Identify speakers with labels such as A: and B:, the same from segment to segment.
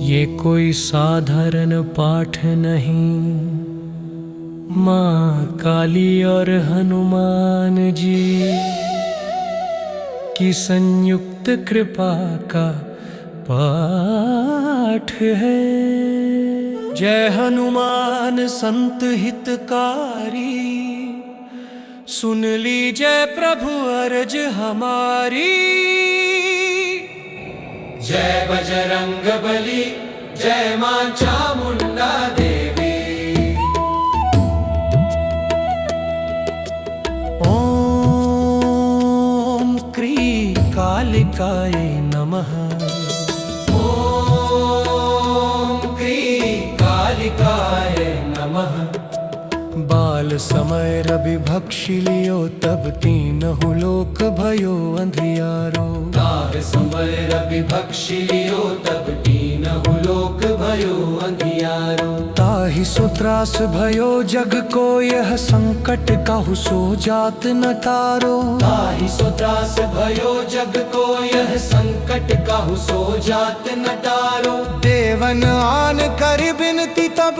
A: ये कोई साधारण पाठ नहीं, माँ काली और हनुमान जी की संयुक्त कृपा का पाठ है। जय हनुमान संत हितकारी, सुन लीजिए प्रभु अर्ज हमारी। जय बजरंग बली, जय मां चामुंडा देवी। ओम क्री कालिकाय नमः। ओम क्री कालिकाय नमः। बाल समय रवि भक्षि लियो, तब तीनहु लोक भयो अंधियारो। बाल समय रवि भक्षि लियो, तब तीनहु लोक भयो अंधियारो। ताहि सो त्रास भयो जग को, यह संकट काहू सो जात न तारो। ताहि सो त्रास भयो जग को, यह संकट काहू सो जात न तारो। देवन आन कर बिनती, तब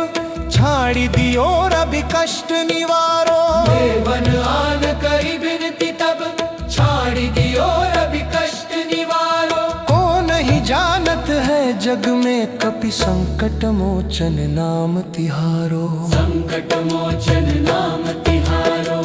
A: छाड़ी दियो रवि कष्ट निवारो। देवन आन करी बिनती, तब छाड़ी दियो रवि कष्ट निवारो। को नहीं जानत है जग में, कपि संकट मोचन नाम तिहारो। संकट मोचन नाम तिहारो।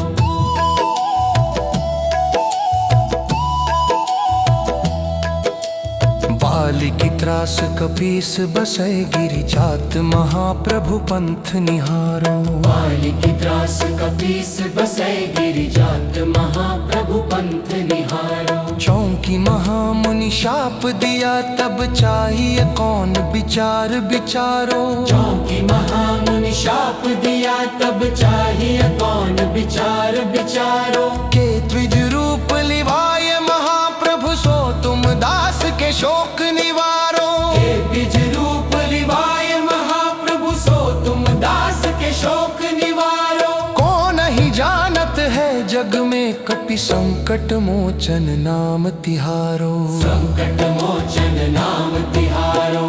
A: बाली की त्रास कपीस बसै, गिरि जात महाप्रभु पंथ निहारो। बाली की त्रास कपीस बसै, गिरि जात महाप्रभु पंथ निहारो। चौंकी महामुनि शाप दिया, तब चाहिए कौन विचार विचारो। चौंकी महामुनि शाप दिया, तब चाहिए कौन विचार विचारो। के द्विज रूप लिवाय महाप्रभु, सो तुम दास के शोक निवारो। के द्विज रूप लिवाय महाप्रभु, सो तुम दास के शोक निवारो। को नहीं जानत है जग में, कपि संकट मोचन नाम तिहारो। संकट मोचन नाम तिहारो।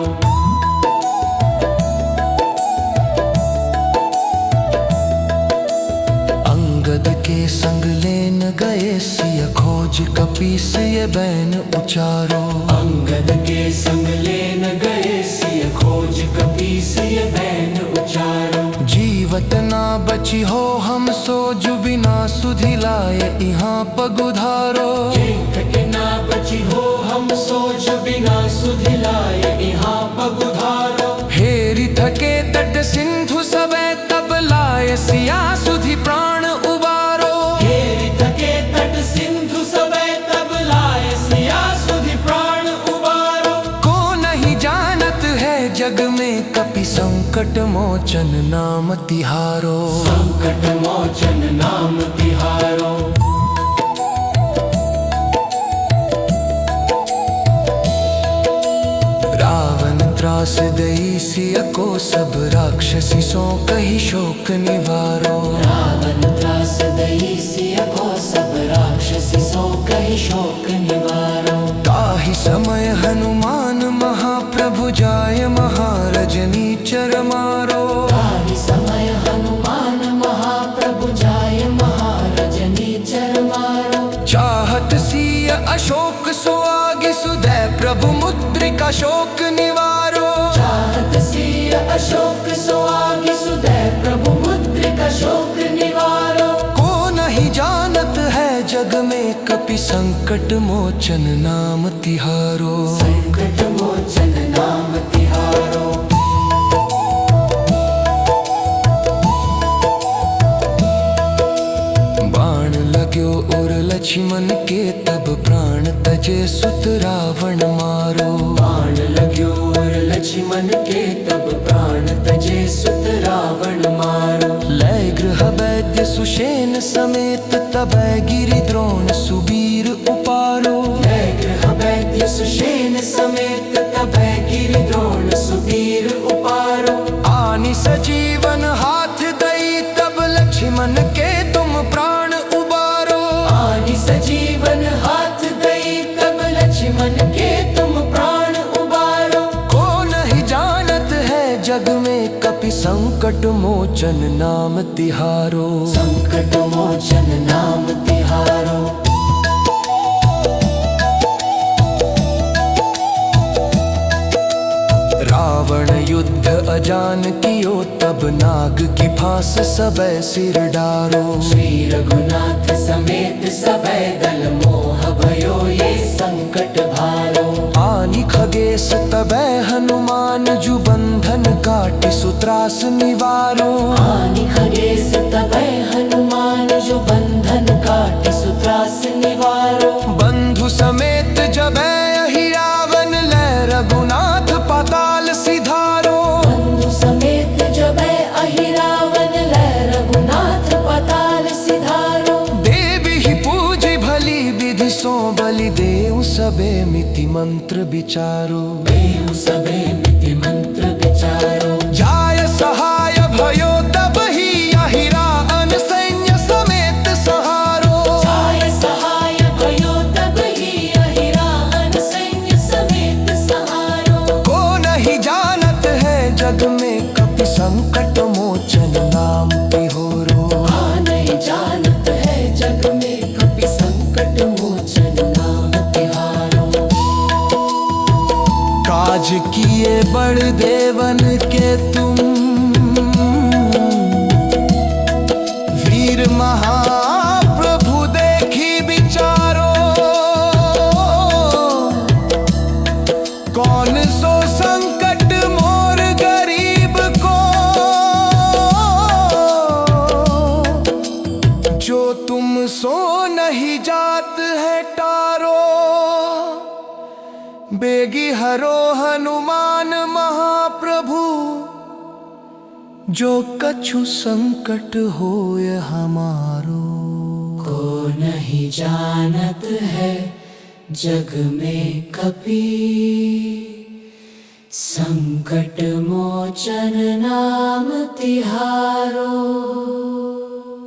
A: अंगद के संग लेन गए, सिय खोज कपीस ये बैन उचारो। अंगद के संग लेन गए, सिय खोज कपीस ये बैन उचारो। जीवत ना बची हो हम सो, जु बिना सुधि लाए इहाँ पगुधारो। जीवत ना बची हो हम सो, जु बिना सुधि लाए इहाँ पगुधारो। हेरि थके तट सिंधु सबे, तब लाए सिया सुधि प्राण उबारो। हेरि थके तट सिंधु सबे, तब लाए सिया सुधि प्राण उबारो। को नहीं जानत है जग में, कपि संकट मोचन नाम तिहारो। संकट मोचन नाम तिहारो। रावण त्रास दई सिय को, सब राक्षसी सो कही शोक निवारो। रावण त्रास दई सिय को, सब राक्षसी सो कही शोक निवारो। ताहि समय हनुमान महाप्रभु, जाय महारजनी चर मारो। ताहि समय हनुमान महाप्रभु, जाय महारजनी चर मारो। चाहत सिय अशोक सो आगे, सुदय प्रभु मुद्रिका शोक निवारो। चाहत सिय अशोक सो आगे, सुदय प्रभु मुद्रिका शोक निवारो। को नहीं जानत है जग में, कपि संकट मोचन नाम तिहारो। संकट मोचन नाम तिहारो। बाण लाग्यो और लक्ष्मण के, तब प्राण तजे सुत रावण मारो। बाण लाग्यो और लक्ष्मण के, तब प्राण तजे सुत रावण मारो। लय गृह वैद्य सुषेण समेत, तब गिरि द्रोण सुबीर उपारो। लय गृह वैद्य सुषेण समेत, तब गिरि द्रोण सुबीर उपारो। आनि सजीवन हाथ दई, तब लक्ष्मण के तुम प्राण उबारो। आनि सजीवन हाथ दई, तब लक्ष्मण के तुम प्राण उबारो। को नहीं जान संकट मोचन नाम तिहारो,
B: संकट मोचन नाम तिहारो।
A: रावण युद्ध अजान कियो, तब नाग की फांस सबे सिर डारो।
B: श्री रघुनाथ समेत सबे दल, मोह भयो ये संकट भारो।
A: आनि खगेश तबै हनुमान, जु बंधन काटि सुत्रास निवारो।
B: आनि खगेश तबै हनुमान, जो बंधन काटि सुत्रास निवारो।
A: बंधु समेत जबै अहि रावण, लै रघुनाथ पाताल सिधारो।
B: बंधु समेत जबै अहि रावण, लै रघुनाथ पाताल सिधारो।
A: देवी ही पूजी भली विधि सो, बलि देउ सबे मिति मंत्र विचारो।
B: देउ सबे मिति मंत्र विचारो।
A: जाय सहाय भयो तब ही, अहि रावण सैन्य समेत सहारो।
B: जाय सहाय भयो तब ही, अहि रावण सैन्य समेत सहारो।
A: को नहीं जानत है जग में, कपि संकट मोचन नाम तिहोरो।
B: नहीं जानत है जग में, कपि संकट मोचन नाम तिहारो।
A: काज किए बड़ देवन के तुम, वीर महाप्रभु देखी विचारो। कौन सो संकट मोर गरीब को, जो तुम सो नहीं जात है टारो। बेगी हरो हनुमान महाप्रभु, जो कछु संकट होय हमारो।
B: को नहीं जानत है जग में कपि, संकट मोचन नाम तिहारो।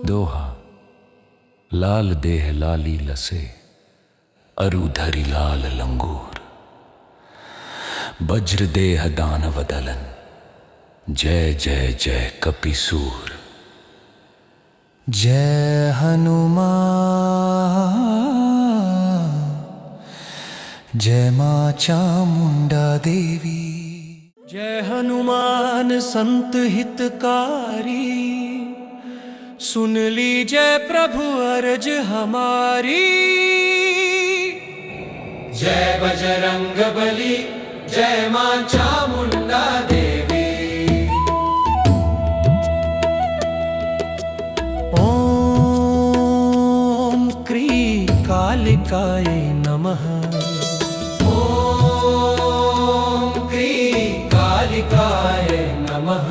A: दोहा। लाल देह लाली लसे, अरु धरि लाल लंगूर। वज्र देह दानव दलन, जय जय जय कपिसूर। जय हनुमान, जय मां चामुंडा देवी। जय हनुमान संत हितकारी, सुन लीजिए प्रभु अर्ज हमारी।
B: जय बजरंग बली, जय मां चामुंडा देवी।
A: ओम क्री कालिकाय नमः।
B: ओम क्री कालिकाय नमः।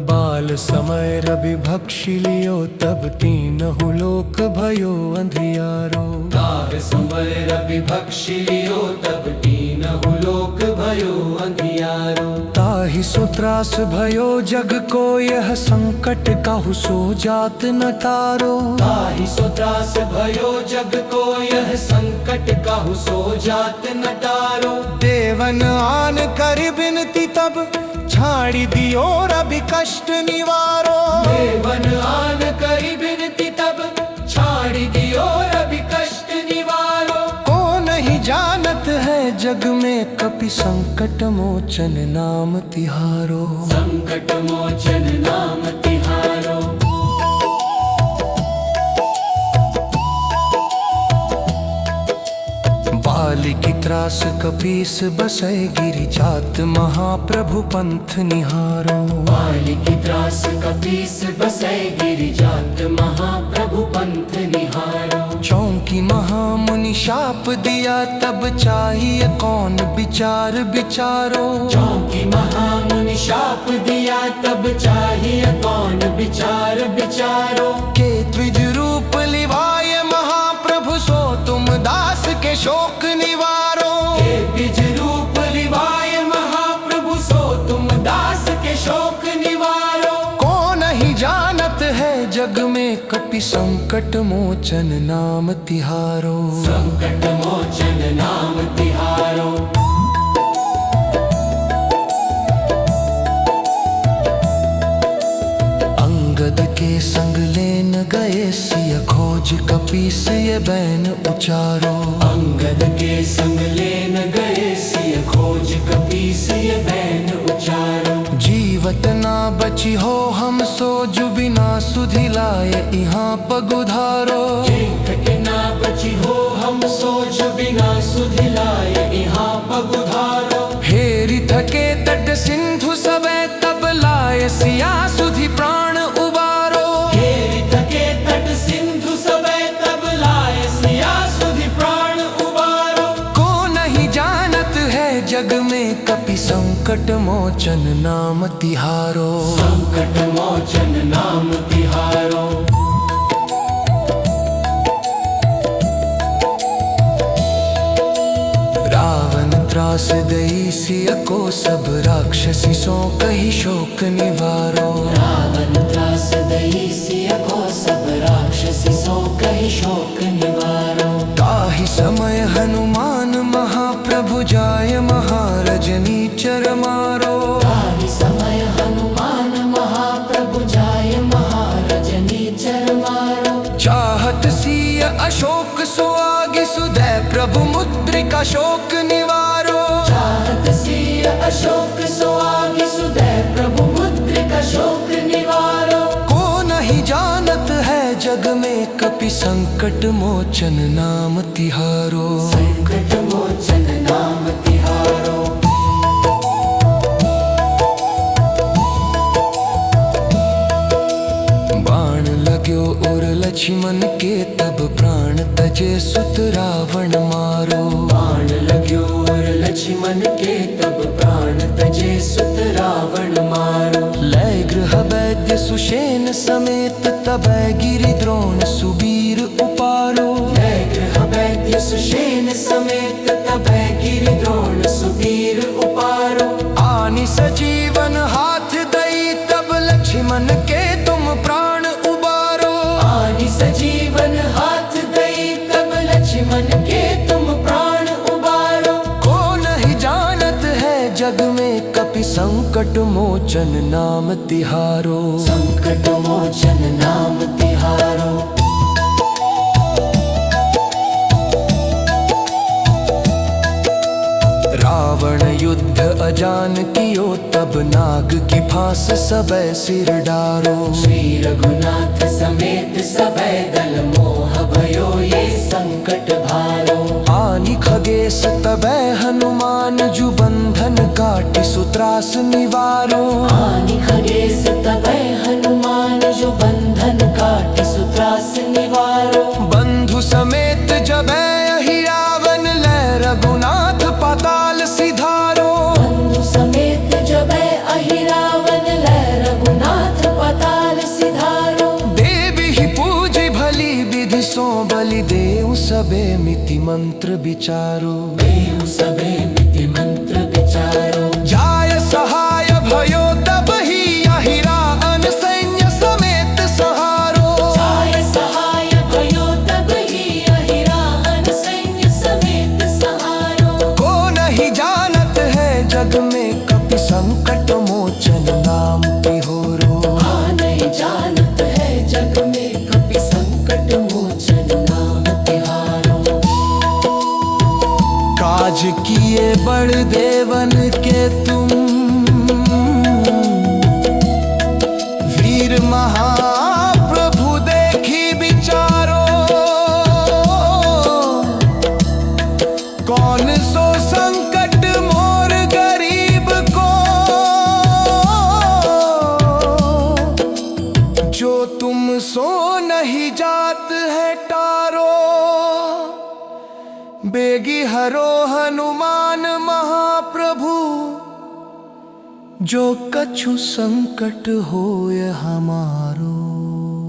A: बाल समय रवि भक्षि लियो, तब तीनहु लोक भयो अंधियारो।
B: काल समय रवि भक्षि लियो, तब तीनहु लोक भयो अंधियारो।
A: ताहि सो त्रास भयो जग को, यह संकट काहू सो जात न टारो।
B: ताहि सो त्रास भयो जग को, यह संकट काहू सो जात न टारो।
A: देवन आन कर बिनती तब, छाड़ी दियो रवि कष्ट निवारो।
B: देवन आन करी बिनती तब, छाड़ी दियो रवि कष्ट निवारो।
A: को नहीं जानत है जग में, कपि संकट मोचन नाम तिहारो।
B: संकट मोचन नाम तिहारो।
A: बाली की त्रास कपीस बसै, गिरि जात महाप्रभु पंथ निहारो।
B: बाली की त्रास कपीस बसै, गिरि जात महाप्रभु पंथ निहारो।
A: चौंकी महामुनि शाप दिया, तब चाहिए कौन विचार विचारो।
B: चौंकी महामुनि शाप दिया, तब चाहिए कौन विचार विचारो।
A: के द्विज रूप लिवाय महाप्रभु, सो तुम दास के शोक निवारो।
B: के द्विज रूप लिवाय महाप्रभु, सो तुम दास के शोक निवारो।
A: को नहीं जानत है जग में, कपि संकट मोचन नाम तिहारो।
B: संकट मोचन नाम तिहारो।
A: कपीस ये बैन उचारो।
B: अंगद के संग लेन गए सिय खोज कपीस ये बैन उचारो।
A: जीवत ना बची हो हम सो जु बिना सुधि लाए इहाँ पगुधारो।
B: जीवत ना बची हो हम सोच बिना सुधि लाए इहाँ पगुधारो।
A: हेरी थके तट सिंधु सबे तब लाए सिया सुधि प्राण उबारो।
B: हेरी थके तट सिंधु सबे तब लाए सिया सुधि प्राण उबारो।
A: को नहीं जानत है जग में कपि संकट मोचन नाम तिहारो।
B: संकट मोचन नाम तिहारो।
A: रावण त्रास दई सिय को सब राक्षसी सो कही शोक निवारो।
B: रावण त्रास दई सिय को सब राक्षसी सो कही शोक निवारो।
A: ताहि समय हनुमान महाप्रभु जाय महारजनी चर मारो।
B: ताहि समय हनुमान महाप्रभु जाय महारजनी चर मारो।
A: चाहत सिय अशोक सो आगे सुदय प्रभु मुद्रिका शोक निवारो।
B: चाहत सिय अशोक सो आगे सुदय प्रभु मुद्रिका शोक निवारो।
A: को नहीं जानत है जग में कपि संकट मोचन नाम तिहारो।
B: संकट मोचन नाम तिहारो।
A: बाण लाग्यो और लक्ष्मण के तब प्राण तजे सुत रावण मारो।
B: बाण लाग्यो और लक्ष्मण के तब प्राण तजे सुत रावण मारो।
A: लय गृह वैद्य सुषेण समेत तबै गिरि द्रोण सुबीर उपारो।
B: लय गृह वैद्य सुषेण समेत तबै गिरि द्रोण सुबीर उपारो।
A: आनि सजीवन हाथ दई तब लक्ष्मण के तुम प्राण उबारो।
B: आनि सजीवन हाथ दई तब लक्ष्मण के तुम प्राण उबारो।
A: को नहीं जानत है जग में कपि संकट मोचन नाम तिहारो।
B: संकट मोचन नाम तिहारो।
A: रावण युद्ध अजान कियो तब नाग की फांस सबे सिर डारो।
B: श्री रघुनाथ समेत सबे दल मोह भयो ये संकट भारो।
A: आनि खगेश तबै हनुमान जु बंधन काटि सुत्रास निवारो।
B: आनि खगेश तबै हनुमान जो बंधन काटि सुत्रास निवारो।
A: बंधु समेत जबै अहि रावण लय रघुनाथ पाताल सिधारो।
B: बंधु समेत जबै अहि रावण लय रघुनाथ पाताल सिधारो।
A: देवी ही पूजी भली विधि सो बलि देव सबे मिति मंत्र विचारो।
B: देव सबे मिति मंत्र विचारो।
A: जाय सहाय भयो तब ही अहि रावण सैन्य समेत सहारो।
B: जाय सहाय भयो तब ही अहि रावण सैन्य समेत सहारो।
A: को नहीं जानत है जग में कपि संकट मोचन नाम तिहोरो।
B: नहीं जानत है जग में कपि संकट मोचन नाम तिहारो।
A: काज किए बड़ देवन के तुम वीर महाप्रभु देखी विचारो। कौन सो संकट मोर गरीब को जो तुम सो नहीं जात है टारो। बेगी हरो हनुमान महाप्रभु जो कछु संकट होय हमारो।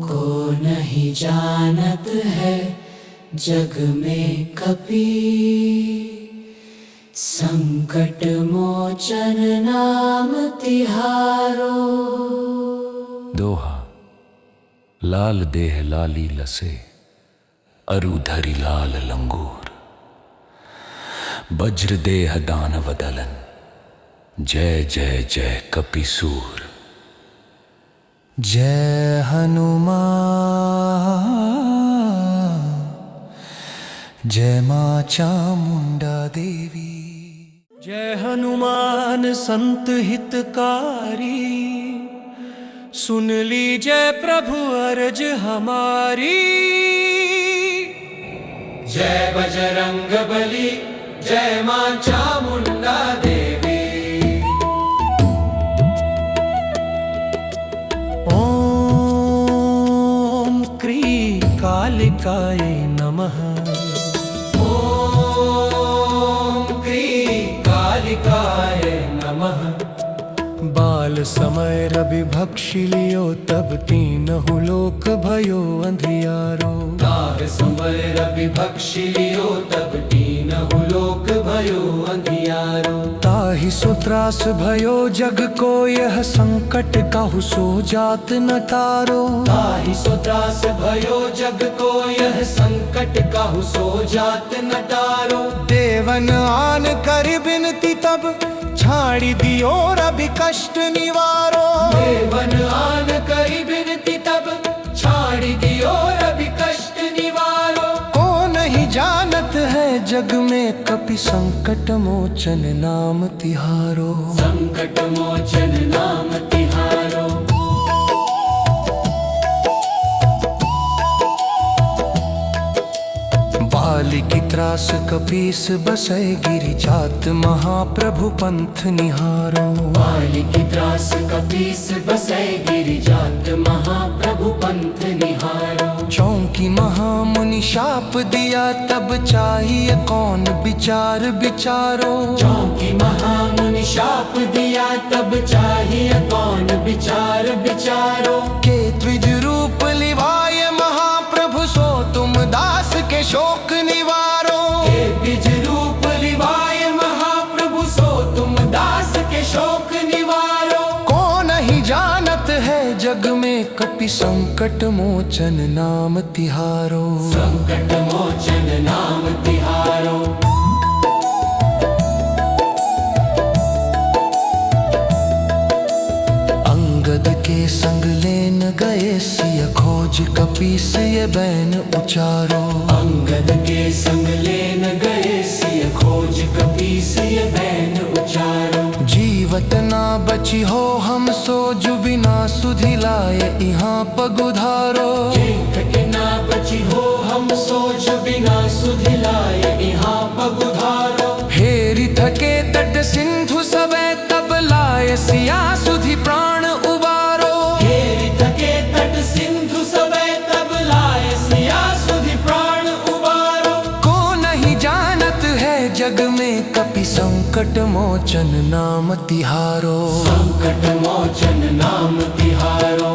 B: को नहीं जानत है जग में कपि संकट मोचन नाम तिहारो।
A: दोहा लाल देह लाली लसे अरु धरि लाल लंगूर। वज्र देह दानव दलन जय जय जय कपिसूर। जय हनुमान। जय माँ चामुंडा देवी। जय हनुमान संत हितकारी, सुन लीजिए प्रभु अर्ज हमारी। जय बजरंग बली, जय माँ चामुंडा देवी। ओम क्री कालिकाय नमः। कालिकाय नमः। बाल समय रवि भक्षिलियो तब तीनहु लोक भयो अंधियारो। बाल समय रवि भक्षिलियो तब तीनहु लोक भयो अंधियारो। ताहि सो त्रास भयो जग को यह संकट काहू सो जात न तारो। ताहि सो त्रास भयो जग को यह संकट काहू सो जात न तारो। देवन आन कर बिनती तब छाड़ी दियो रवि कष्ट निवारो। देवन आन करी बिनती तब छाड़ी दियो रवि कष्ट निवारो। को नहीं जानत है जग में कपि संकट मोचन नाम तिहारो। संकट मोचन नाम तिहारो। बाली की त्रास कपीस बसै गिरि जात महाप्रभु पंथ निहारो। बाली की त्रास कपीस बसै गिरि जात महाप्रभु पंथ निहारो। चौंकी महामुनि शाप दिया तब चाहिए कौन विचार विचारो। चौंकी महामुनि शाप दिया तब चाहिए कौन विचार विचारो। के द्विज रूप लिवाय महाप्रभु सो तुम दास के शोक निवारो। के द्विज रूप लिवाय महाप्रभु सो तुम दास के शोक निवारो। को नहीं जानत है जग में कपि संकट मोचन नाम तिहारो। संकट मोचन नाम तिहारो। अंगद के संग लेन गए सिय खोज कपीस ये बैन उचारो। अंगद के संग लेन गए सिय खोज कपीस ये बैन उचारो। जीवत ना बची हो हम सो जु बिना सुधि लाए यहाँ पगुधारो। जीवत ना बची हो हम सो जु बिना सुधि लाए यहाँ पगुधारो। हेरि थके तट सिंधु सबे तब लाए सिया सुधि प्राण उबारो। हेरि थके तट सिंधु सबे तब लाए सिया सुधि प्राण उबारो। को नहीं जानत है जग में कपि संकट मोचन नाम तिहारो। संकट मोचन नाम तिहारो।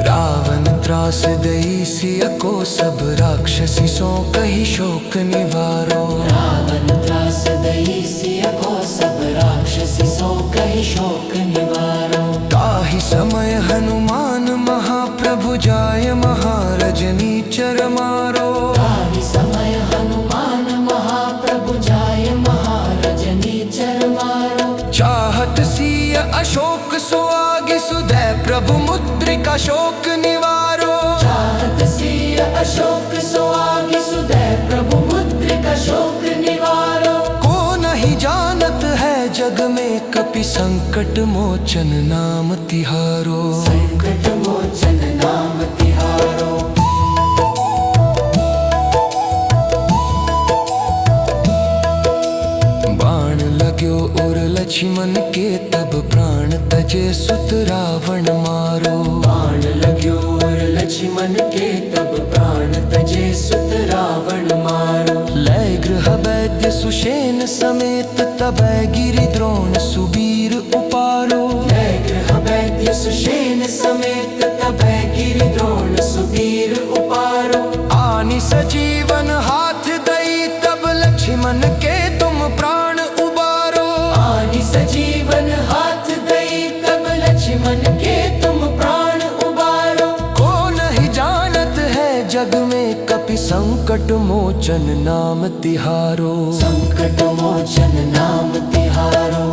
A: रावण त्रास दई सिय को सब राक्षसी सो कही शोक निवारो। रावण त्रास दई सिय को सब राक्षसी सो कही शोक निवारो। ताहि समय हनुमान महाप्रभु जाय महारजनी चर मारो। ताहि समय हनुमान महाप्रभु जाय महारजनी चर मारो। चाहत सिय अशोक सो आगे सुधै प्रभु मुद्रिका शोक निवारो। चाहत सिय अशोक सो आगे सुधै प्रभु मुद्रिका शोक निवारो। को नहीं जानत है जग में कपि संकट मोचन नाम तिहारो। संकट मोचन नाम तिहारो। बाण लाग्यो और लक्ष्मण के तब प्राण तजे सुत रावण मारो। बाण लाग्यो और लक्ष्मण के तब प्राण तजे सुत रावण मारो। लय गृह वैद्य सुषेण समेत तबै गिरि द्रोण सुबीर उपारो। लय गृह वैद्य सुषेण समेत तबै गिरि द्रोण सुबीर उपारो। आनि सजीवन हाथ दई तब लक्ष्मण के तुम प्राण उबारो। आनि सजीवन हाथ दई तब लक्ष्मण के तुम प्राण उबारो। को नहीं जानत है जग में कपि संकट मोचन नाम तिहारो। संकट मोचन नाम तिहारो।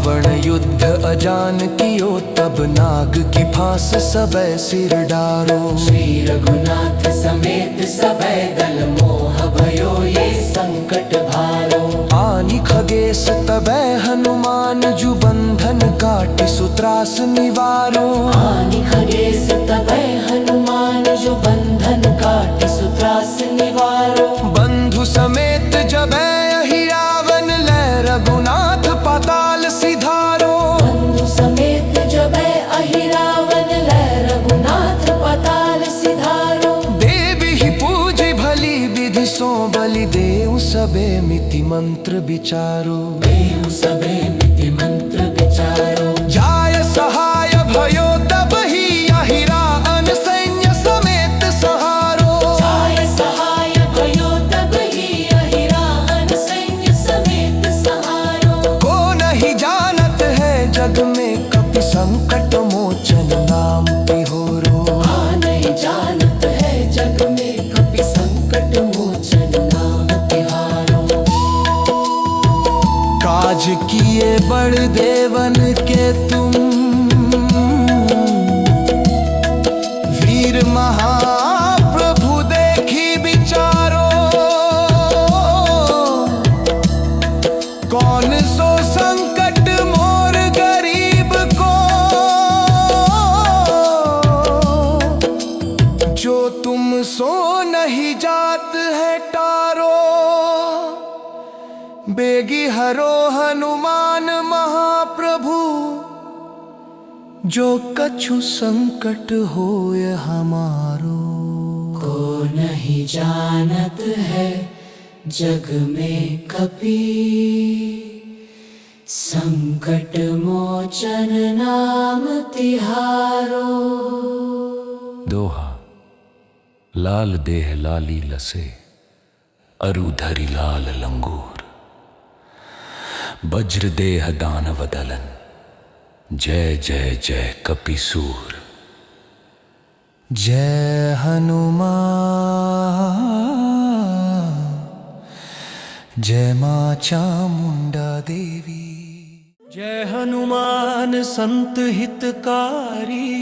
A: रावण युद्ध अजान कियो, तब नाग की फांस सबे सिर डारो।
B: श्री रघुनाथ समेत सबे दल मोह भयो ये संकट भारो।
A: आनि खगेश तबै हनुमान, जु बंधन काटि सुत्रास निवारो।
B: आनि खगेश तबै हनुमान, जो बंधन काटि सुत्रास निवारो।
A: बंधु समेत जबै अहि रावण, लै रघुनाथ पाताल सिधारो।
B: बंधु समेत जबै अहि रावण, लै रघुनाथ पाताल सिधारो।
A: देवी ही पूजी भली विधि सो, बलि देउ सबे मिति मंत्र विचारो।
B: देउ सबे मिति मंत्र विचारो।
A: जाय सहाय भयो तब ही अहि रावण, सैन्य समेत सहारो।
B: जाय सहाय भयो तब ही अहि रावण, सैन्य समेत सहारो।
A: को नहीं जानत है जग में, कपि संकट मोचन नाम तिहोरो।
B: नहीं जानत है जग में, कपि संकट मोचन नाम तिहारो।
A: काज किए बड़ देवन के तुम, वीर महाप्रभु देखी विचारो। कौन सो संकट मोर गरीब को, जो तुम सो नहीं जात है टारो। बेगी हरो हनुमान महाप्रभु, जो कछु संकट होय हमारो।
B: को नहीं जानत है जग में कपि, संकट मोचन नाम तिहारो।
A: दोहा। लाल देह लाली लसे, अरु धरि लाल लंगूर। वज्र देह दानव दलन, जय जय जय कपिसूर। जय हनुमान, जय मां चामुंडा देवी। जय हनुमान संत हितकारी,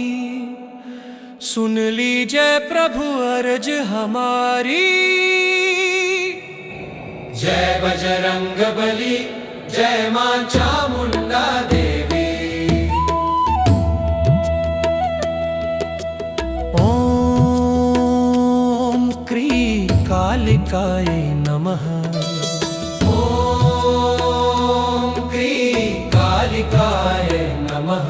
A: सुन लीजिए प्रभु अर्ज हमारी।
B: जय बजरंग बली, जय मां चामुंडा देवी।
A: ओम क्री कालिकाय नमः।
B: ओम क्री कालिकाय नमः।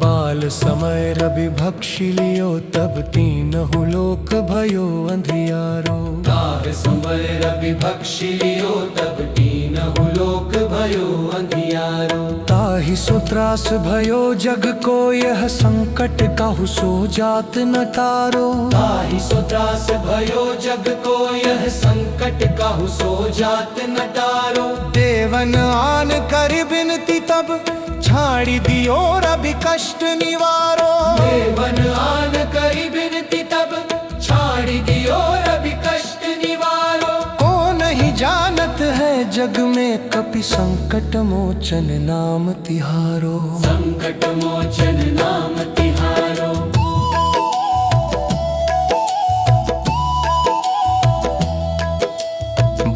A: बाल समय रवि भक्षि लियो, तब तीनहु लोक भयो अंधियारो।
B: काल समय रवि भक्षि लियो, तब तीनहु लोक भयो अंधियारो।
A: ताहि सो त्रास भयो जग को, यह संकट काहू सो जात न टारो।
B: ताहि सो त्रास भयो जग को, यह संकट काहू सो जात न टारो।
A: देवन आन कर बिनती तब, छाड़ी दियो रवि कष्ट निवारो।
B: देवन आन करी बिनती तब, छाड़ी दियो रवि कष्ट निवारो।
A: को नहीं जानत है जग में, कपि संकट मोचन नाम तिहारो।
B: संकट मोचन नाम तिहारो।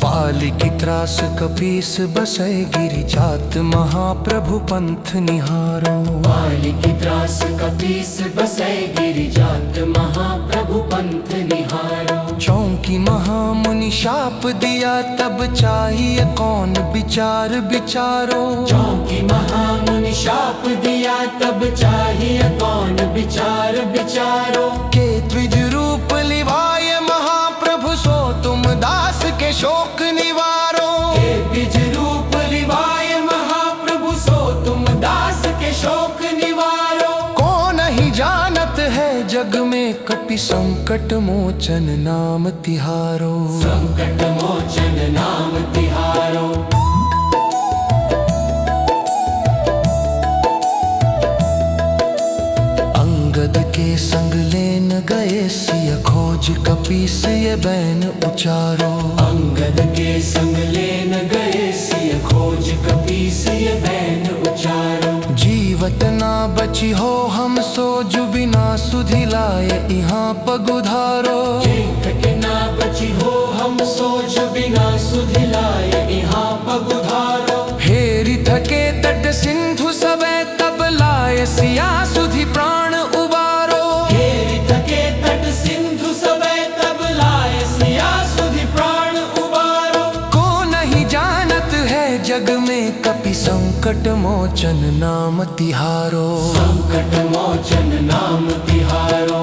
A: बाली की त्रास कपीस बसै, गिरि जात महाप्रभु पंथ निहारो।
B: बाली की त्रास कपीस बसै, गिरि जात महाप्रभु पंथ निहारो।
A: चौंकी महामुनि शाप दिया, तब चाहिए कौन विचार विचारो।
B: चौंकी महामुनि शाप दिया, तब चाहिए कौन विचार विचारो।
A: के द्विज रूप लिवाय महाप्रभु, सो तुम दास के शोक निवारो।
B: के द्विज रूप लिवाय महाप्रभु, सो तुम दास के शोक निवारो।
A: को नहीं जानत है जग में, कपि संकट मोचन नाम तिहारो।
B: संकट मोचन नाम तिहारो।
A: अंगद के संग लेन न गए सिय खोज कपीस ये बैन उचारो।
B: अंगद के संग लेन गए सिय खोज कपीस ये बैन उचारो।
A: जीवत ना बची हो हम सोज बिना सुधि लाए यहाँ पगुधारो।
B: जीवत ना बची हो हम सोच बिना सुधि लाए यहाँ पगुधारो।
A: हेरी थके तट सिंधु सबे तब लाए सिया सुधि प्राण उबारो।
B: हेरी थके तट सिंधु सबे तब लाए सिया सुधि प्राण उबारो।
A: को नहीं जानत है जग में कपि संकट मोचन नाम तिहारो।
B: संकट मोचन नाम तिहारो।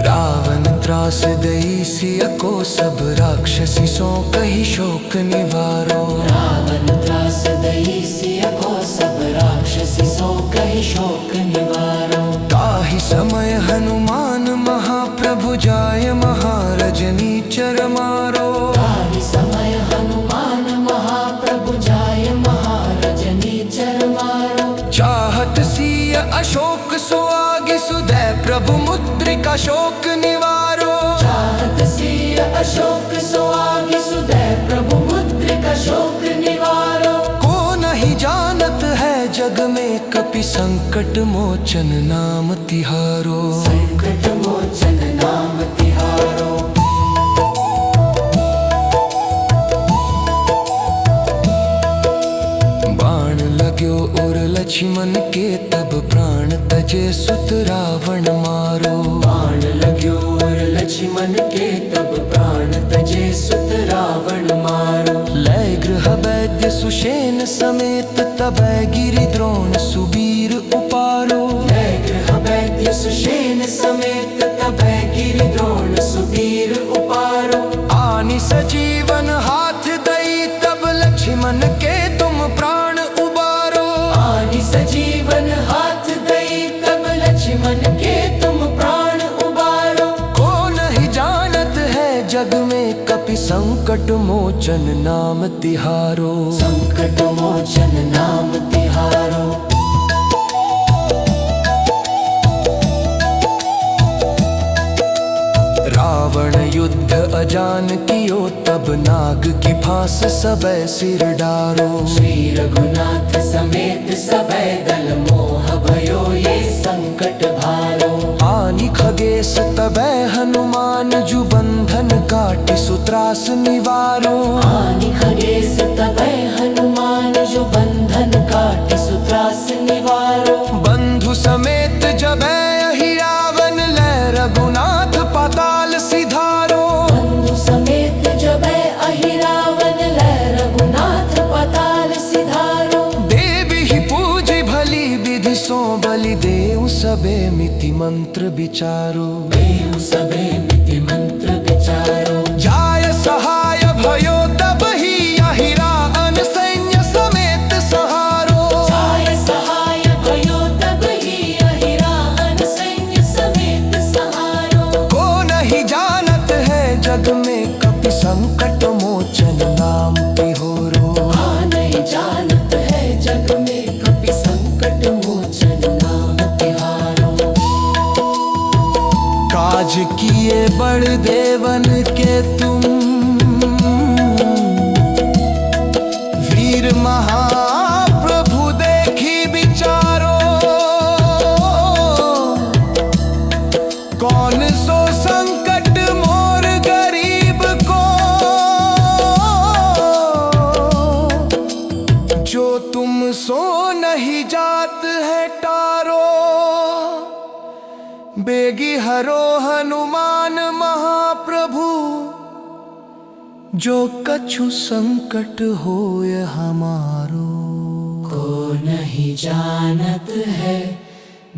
A: रावण त्रास दई सिय को सब राक्षसी सो कही शोक निवारो।
B: रावण त्रास दई सिय को सब राक्षसी सो कही शोक निवारो।
A: ताहि समय हनुमान महाप्रभु जाय महारजनी चर मारो।
B: ताहि समय हनुमान महाप्रभु जाय महारजनी चर मारो।
A: चाहत सिय अशोक सो आगे सुदय प्रभु मुद्रिका शोक निवारो।
B: चाहत सिय अशोक सो आगे सुदय प्रभु मुद्रिका शोक निवारो।
A: को नहीं जानत है जग में कपि संकट मोचन नाम तिहारो।
B: संकट मोचन नाम तिहारो।
A: बाण लाग्यो और लक्ष्मण के तब प्राण तजे सुत रावण मारो।
B: बाण लाग्यो और लक्ष्मण के तब प्राण तजे सुत रावण मारो।
A: लय गृह वैद्य सुषेण समेत तबै गिरि द्रोण सुबीर उपारो।
B: लय गृह वैद्य सुषेण समेत तबै गिरि द्रोण सुबीर उपारो।
A: आनि सजीवन हाथ दई तब लक्ष्मण के तुम प्राण उबारो।
B: आनि सजीवन हाथ दई तब लक्ष्मण के तुम प्राण उबारो।
A: को नहीं जानत है जग में कपि संकट मोचन नाम तिहारो।
B: संकट मोचन नाम तिहारो।
A: रावण युद्ध अजान कियो तब नाग की फांस सबे सिर डारो।
B: श्री रघुनाथ समेत सबे दल मोह भयो ये संकट भारो।
A: आनि खगेश तबै हनुमान जु बंधन काटि सुत्रास निवारो।
B: आनि खगेश तबै हनुमान जो बंधन काटि सुत्रास निवारो।
A: बंधु समेत जबै अहि रावण लय रघुनाथ पाताल सिधारो।
B: बंधु समेत जबै अहि रावण लय रघुनाथ पाताल सिधारो।
A: देवी ही पूजी भली विधि सो बलि देउ सबे मिति मंत्र विचारो।
B: देव सबे मिति मंत्र विचारो।
A: जाय सहाय भयो तब ही अहि रावण सैन्य समेत सहारो।
B: जाय सहाय भयो तब ही अहि रावण सैन्य समेत सहारो।
A: को नहीं जानत है जग में कपि संकट मोचन नाम तिहोरो।
B: नहीं जानत है जग में कपि संकट मोचन नाम तिहारो।
A: काज किए बड़ देवन के तुम वीर महाप्रभु देखी विचारो। कौन सो संकट मोर गरीब को जो तुम सो नहीं जात है टारो। बेगी हरो हनुमान महाप्रभु जो कछु संकट होय हमारो।
B: को नहीं जानत है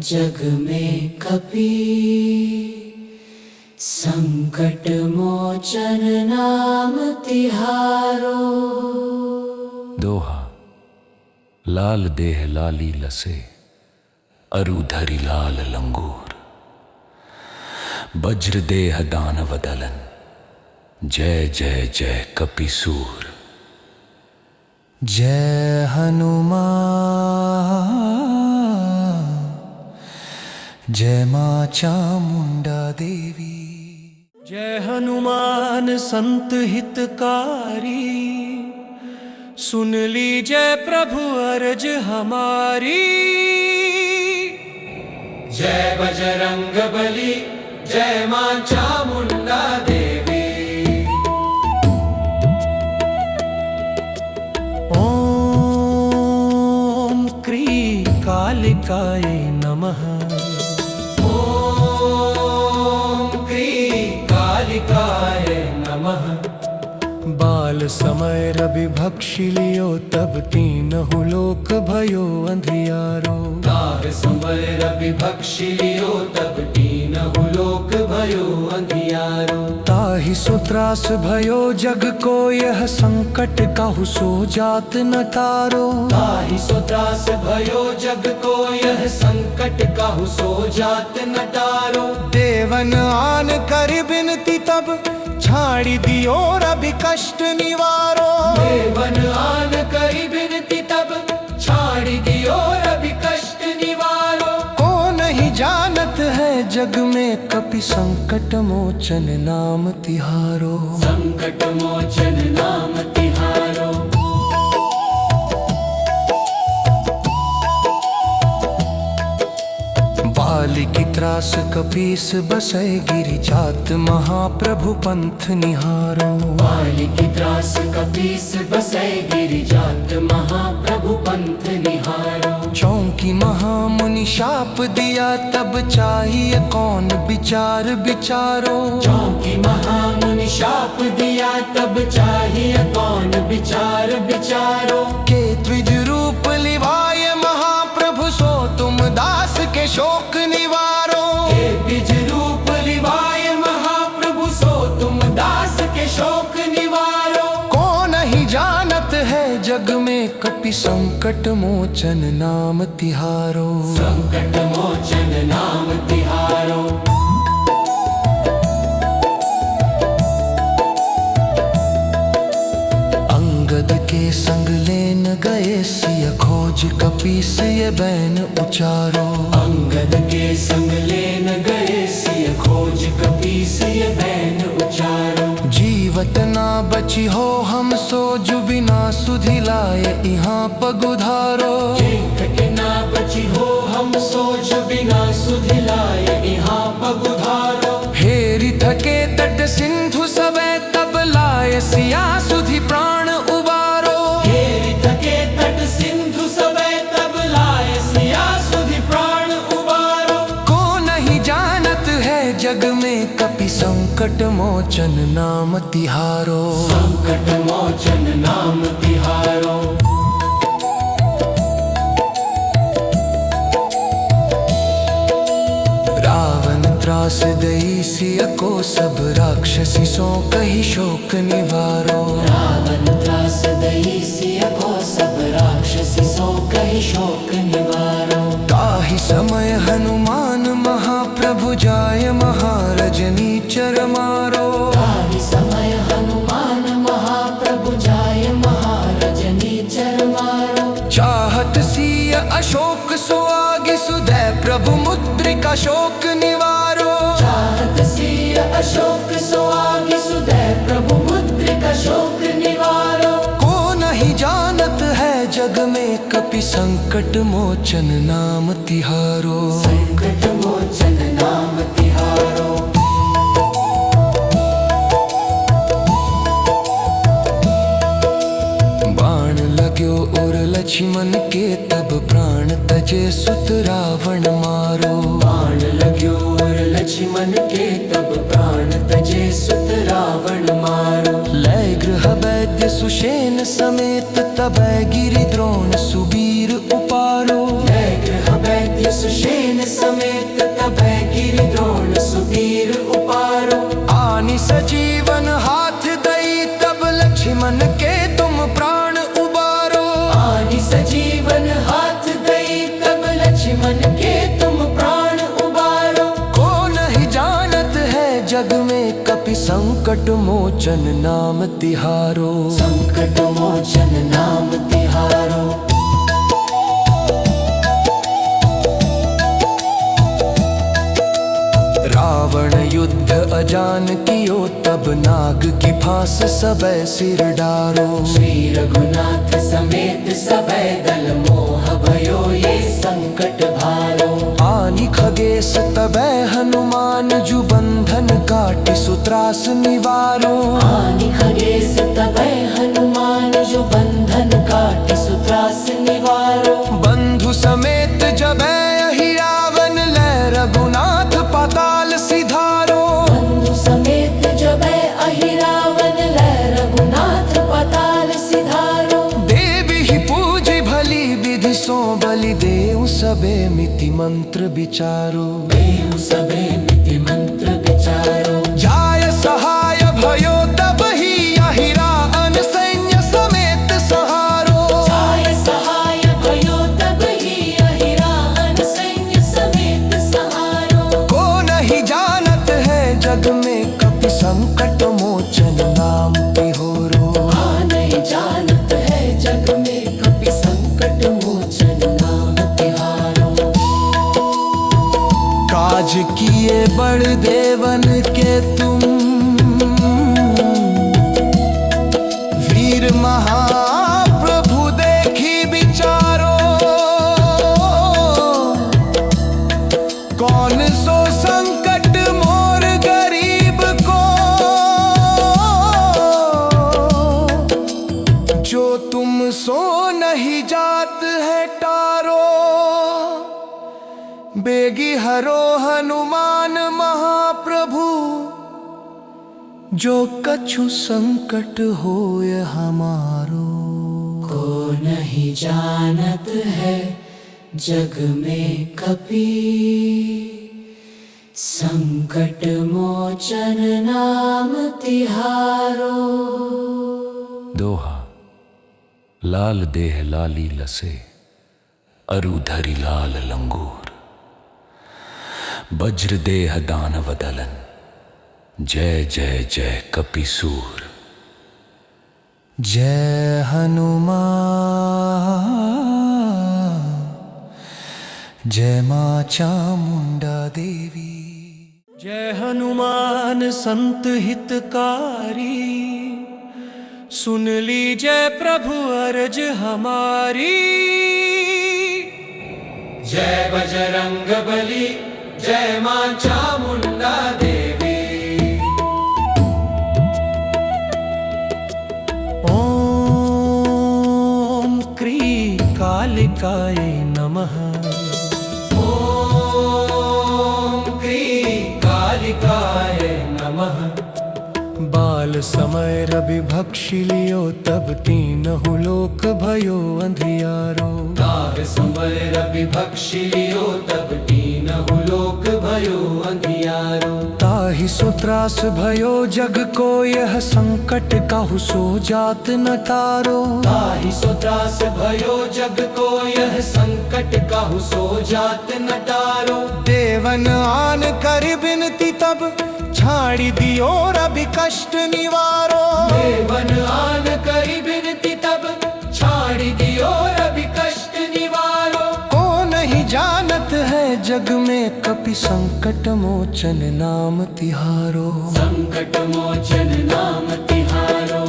B: जग में कपि संकट मोचन नाम तिहारो।
A: दोहा लाल देह लाली लसे अरु धरि लाल लंगूर। वज्र देह दानव दलन जय जय जय कपिसूर। जय हनुमान। जय माँ चामुंडा देवी। जय हनुमान संत हितकारी, सुन लीजिए प्रभु अर्ज हमारी। जय बजरंग बली, जय माँ चामुंडा देवी। ओम क्री कालिकाय नमः। कालिकाय नमः। बाल समय रवि भक्षिलियो तब तीनहु लोक भयो अंधियारो। बाल समय रवि भक्षिलियो तब तीनहु लोक भयो अंधियारो। ताहि सो त्रास भयो जग को यह संकट काहू सो जात न तारो। ताहि सो त्रास भयो जग को यह संकट काहू सो जात न तारो। देवन आन कर बिनती तब छाड़ी दियो रवि कष्ट निवारो। देवन आन करी बिनती तब छाड़ी दियो रवि कष्ट निवारो। को नहीं जानत है जग में कपि संकट मोचन नाम तिहारो। संकट मोचन नाम तिहारो। बाली की त्रास कपीस बसै गिरि जात महाप्रभु पंथ निहारो। बाली की त्रास कपीस बसै गिरि जात महाप्रभु पंथ निहारो। चौंकी महामुनि शाप दिया तब चाहिए कौन विचार विचारो। चौंकी महामुनि शाप दिया तब चाहिए कौन विचार विचारो। के द्विज रूप लिवाय महाप्रभु सो तुम दास के शोक निवारो। के द्विज रूप लिवाय महाप्रभु सो तुम दास के शोक निवारो। को नहीं जानत है जग में कपि संकट मोचन नाम तिहारो। संकट मोचन नाम तिहारो। अंगद के संग लेन गए सिय खोज कपीस ये बैन उचारो। अंगद के संग लेन गए सिय खोज कपीस ये बैन उचारो। जीवत ना बची हो हम सो जु बिना सुधि लाए यहाँ पगुधारो। के ना बची हो हम सो जु बिना सुधि लाए यहाँ पगुधारो। हेरी थके तट सिंधु सबे तब लाए सिया सुधि प्राण उबारो। हेरी थके तट सिंधु सबे तब लाए सिया सुधि प्राण उबारो। को नहीं जानत है जग में कपि संकट मोचन नाम तिहारो। संकट मोचन नाम तिहारो। रावण त्रास दई सिय को सब राक्षसी सो कही शोक निवारो। रावण त्रास दई सिय को सब राक्षसी सो कही शोक निवारो। ताहि समय हनुमान महाप्रभु जाय महारजनी चर मारो। ताहि समय हनुमान महाप्रभु जाय महारजनी चर मारो। चाहत सिय अशोक सो आगे सुधै प्रभु मुद्रिका शोक निवारो। चाहत सिय अशोक सो आगे सुधै प्रभु मुद्रिका शोक निवारो। को नहीं जानत है जग में कपि संकट मोचन नाम तिहारो। संकट मोचन नाम तिहारो। बाण लाग्यो और लक्ष्मण के तब प्राण तजे सुत रावण मारो। बाण लाग्यो और लक्ष्मण के तब प्राण तजे सुत रावण मारो। लय गृह वैद्य सुषेण समेत तबै गिरि द्रोण सुबीर उपारो। लय गृह वैद्य सुषेण समेत तबै गिरि द्रोण सुबीर उपारो। आनि सजीवन हाथ दई तब लक्ष्मण के तुम प्राण उबारो। आनि सजीवन हाथ दई तब लक्ष्मण के तुम प्राण उबारो। को नहीं जानत है जग में कपि संकट मोचन नाम तिहारो। संकट मोचन नाम तिहारो। जान कियो तब नाग की फांस सबे सिर डारो।
B: श्री रघुनाथ समेत सबे दल मोह भयो ये संकट भारो।
A: आनि खगेश तबै हनुमान जु बंधन काटि सुत्रास निवारो।
B: आनि खगेश तबै हनुमान जो बंधन काटि सुत्रास निवारो।
A: बंधु समेत जबै अहि रावण लै रघुनाथ पाताल सिधारो।
B: बंधु समेत जबै अहि रावण लै रघुनाथ पाताल सिधारो।
A: देवी ही पूजी भली विधि सो बलि देउ सबे मिति मंत्र विचारो।
B: देउ सबे मिति मंत्र विचारो।
A: जाय सहाय भयो तब ही अहि रावण सैन्य समेत सहारो।
B: जाय सहाय भयो तब ही अहि रावण सैन्य समेत सहारो।
A: को नहीं जानत है जग में कपि संकट मोचन नाम तिहोरो।
B: नहीं जानत है जग में कपि संकट मोचन नाम तिहारो।
A: काज किए बड़ देवन के तुम वीर महाप्रभु देखी विचारो। कौन सो संकट मोर गरीब को जो तुम सो नहीं जात है टारो। बेगी हरो हनुमान महाप्रभु जो कछु संकट होय हमारो।
B: को नहीं जानत है जग में कपि संकट मोचन नाम तिहारो।
A: दोहा लाल देह लाली लसे अरु धरि लाल लंगूर। वज्र देह दानव दलन जय जय जय कपिसूर। जय हनुमान जय मां चामुंडा देवी। जय हनुमान संत हितकारी सुन लीजय प्रभु अर्ज हमारी।
B: जय बजरंग बली जय मां चामुंडा देवी।
A: ओम क्री कालिकाय नमः।
B: ओम क्री कालिकाय नमः।
A: बाल समय रवि भक्षि लियो तब तीनहु लोक भयो अंधियारो।
B: काल समय रवि भक्षि लियो तब तीनहु लोक भयो अंधियारो।
A: ताहि सो त्रास भयो जग को यह संकट काहू सो जात न टारो।
B: ताहि सो त्रास भयो जग को यह संकट काहू सो जात न टारो।
A: देवन आन कर बिनती तब छाड़ी दियो रवि कष्ट निवारो।
B: देवन आन करी बिनती तब छाड़ी दियो रवि कष्ट निवारो।
A: को नहीं जानत है जग में कपि संकट मोचन नाम तिहारो।
B: संकट मोचन नाम तिहारो।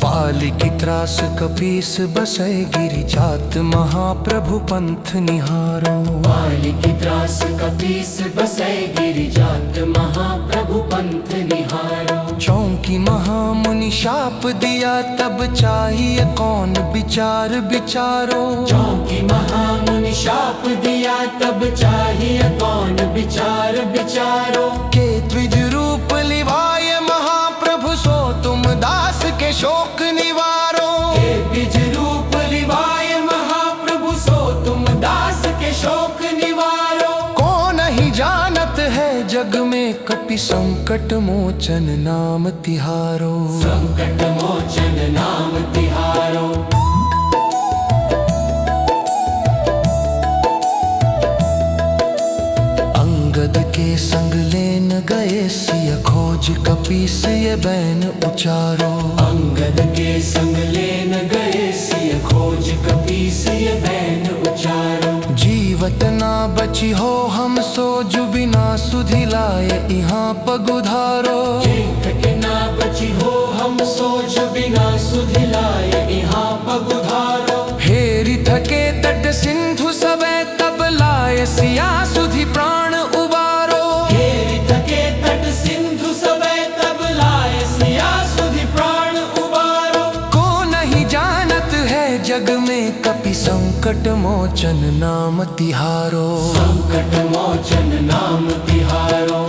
A: बाली की त्रास कपीस बसै गिरि जात महाप्रभु पंथ निहारो।
B: बाली की त्रास कपीस बसै गिरि जात महाप्रभु पंथ निहारो।
A: चौंकी महामुनि शाप दिया तब चाहिए कौन विचार विचारो।
B: चौंकी महामुनि शाप दिया तब चाहिए कौन विचार विचारो।
A: के द्विज रूप लिवाय महाप्रभु सो तुम दास के शोक निवारो।
B: के द्विज रूप लिवाय महाप्रभु सो तुम दास के शोक निवारो।
A: को नहीं जानत है जग में कपि संकट मोचन नाम तिहारो।
B: संकट मोचन नाम तिहारो।
A: अंगद के संग लेन गए सिय खोज कपीस ये बैन उचारो।
B: अंगद के संग लेन गए सिय खोज कपीस ये बैन उचारो।
A: जी जीवत ना बची हो हम सो जो बिना सुधि लाए यहाँ पगुधारो।
B: जीवत ना बची हो हम सो जो बिना सुधि लाए यहाँ पगुधारो।
A: हेरी थके तट सिंधु सबे तब लाए सिया सुधि प्राण उबारो।
B: हेरी थके तट सिंधु सबे तब लाए सिया सुधि प्राण उबारो।
A: को नहीं जानत है जग में कपि संकट मोचन नाम तिहारो।
B: संकट मोचन नाम तिहारो।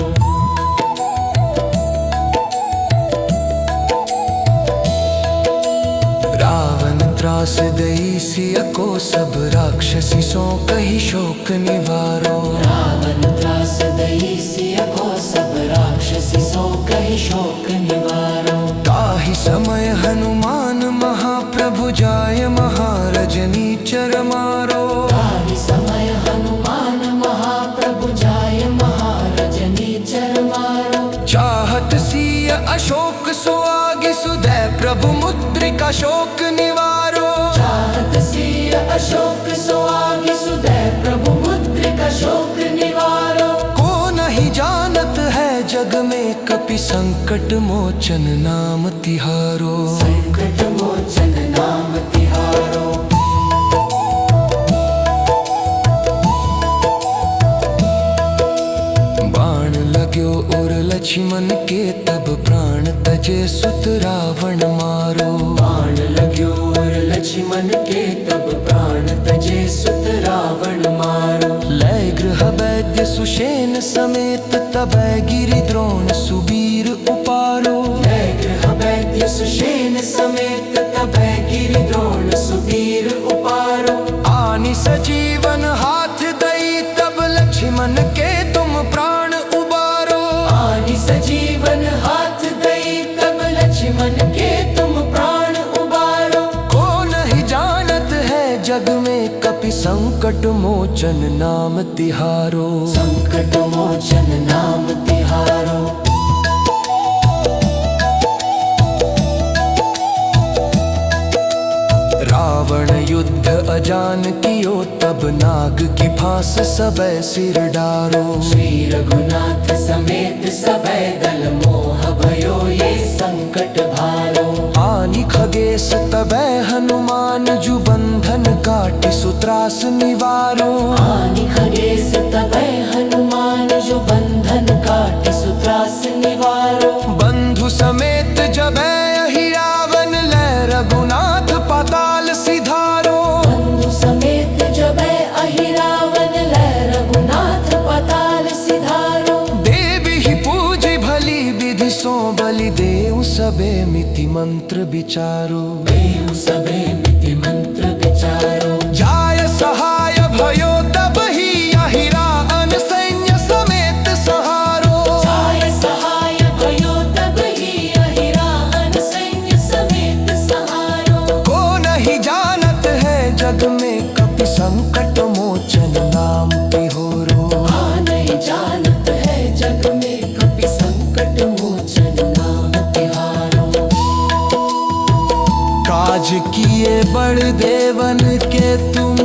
A: रावण त्रास दई सिय को सब राक्षसी सो कही शोक निवारो।
B: रावण त्रास दई सिय को सब राक्षसी सो कही शोक निवारो।
A: ताहि समय हनुमान महाप्रभु जाय महारजनी चर मारो।
B: ताहि समय हनुमान महाप्रभु जाय महारजनी चर मारो।
A: चाहत सिय अशोक सो आगे सुदय प्रभु मुद्रिका शोक निवारो।
B: चाहत सिय अशोक सो आगे सुदय प्रभु मुद्रिका शोक निवारो।
A: को नहीं जानत है जग में कपि संकट मोचन नाम तिहारो।
B: संकट मोचन नाम तिहारो।
A: बाण लाग्यो और लक्ष्मण के तब प्राण तजे सुत रावण मारो।
B: बाण लाग्यो और लक्ष्मण के तब प्राण तजे सुत रावण मारो।
A: लय गृह वैद्य सुषेण समेत तबै गिरि द्रोण सुबीर उपारो।
B: लय गृह वैद्य सुषेण समेत तबै गिरि द्रोण सुबीर उपारो।
A: आनि सजीवन हाथ दई तब लक्ष्मण के तुम प्राण उबारो।
B: आनि सजीवन हाथ दई तब लक्ष्मण के तुम प्राण उबारो।
A: को नहीं जानत है जग में कपि संकट मोचन नाम तिहारो।
B: संकट मोचन नाम तिहारो।
A: रावण युद्ध अजान कियो तब नाग की फांस सबे सिर डारो।
B: श्री रघुनाथ समेत सबे दल मोह भयो ये संकट भारो।
A: आनि खगेश तबै हनुमान जु बंधन काटि सुत्रास निवारो।
B: आनि खगेश तबै हनुमान जो बंधन काटि सुत्रास निवारो।
A: बंधु समेत जबै अहि रावण लय रघुनाथ पाताल सिधारो।
B: बंधु समेत जबै अहि रावण लय रघुनाथ पाताल सिधारो।
A: देवी ही पूजी भली विधि सो बलि देव सबे मिति मंत्र विचारो।
B: देव सबे मिति मंत्र विचारो।
A: जाय सहाय भयो तब ही अहि रावण सैन्य समेत सहारो।
B: जाय सहाय भयो तब ही अहि रावण सैन्य समेत सहारो।
A: को नहीं जानत है जग में कपि संकट मोचन नाम तिहोरो।
B: नहीं जानत है जग में कपि संकट मोचन नाम तिहारो।
A: काज किए बड़ देवन के तुम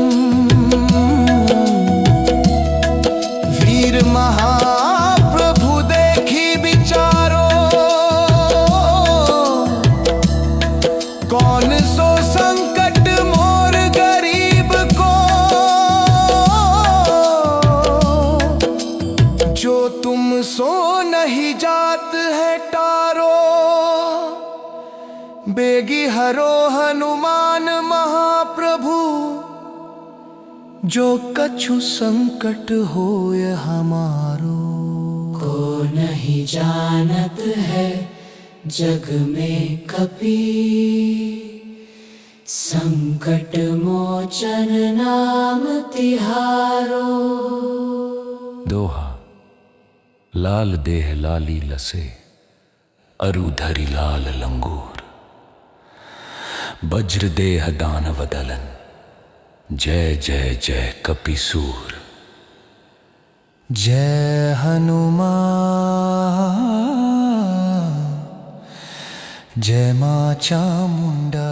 A: वीर महाप्रभु देखी विचारो। कौन सो संकट मोर गरीब को जो तुम सो नहीं जात है टारो। बेगी हरो हनुमान महाप्रभु जो कछु संकट होय हमारो।
B: को नहीं जानत है जग में कपि संकट मोचन नाम तिहारो।
A: दोहा लाल देह लाली लसे अरु धरि लाल लंगूर। वज्र देह दानव दलन जय जय जय कपिसूर। जय हनुमान जय मां चामुंडा।